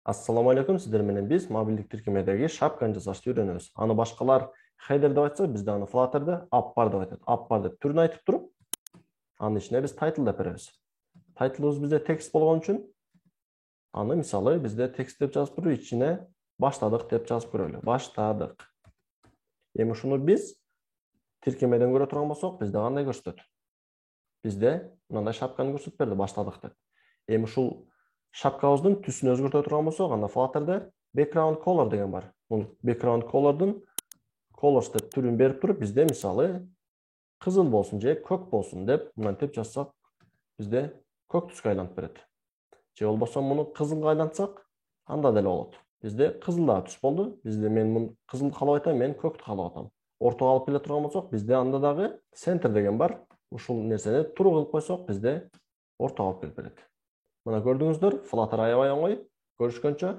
Assalamu alaikum, sizler менен биз мобилдик тиркемедеги шапканы жасашты үйрөнөбүз. Аны башкалар header деп айтса, бизде аны Flutter'да appbar деп айтат. Appbar деп түрүн айтып туруп, анын ичине биз title деп беребиз. Title'ыбыз бизде текст болгон үчүн, аны мисалы бизде текст деп жазып туруп, ичине баштадык деп жазып көрөлү. Баштадык. Эми ушуну биз тиркемеден көрө турган болсок, бизде кандай көрсөтөт? Бизде мындай шапканы көрсөтүп берди, баштадык деп. Эми ушул шапкабыздын түсүн өзгөртө турган болсок, анда Flutter'да background color деген бар. Бул background color'дун colors деп түрүн берип туруп, бизде мисалы кызыл болсун же көк болсун деп мынтип жазсак, бизде көк түскө айланып берет. Же болбосо муну кызылга айлантсак, анда деле болот. Бизде кызылдагы түс болду. Бизде мен муну кызыл каалап атам, мен көктү каалап атам. Ортого алып келе турган болсок, бизде анда дагы center деген бар. Ушул нерсени туру кылып койсок, бизде ортого алып келип берет. Мына көрдүңүздөр, Flutter аябай оңой. Көрүшкөнчө.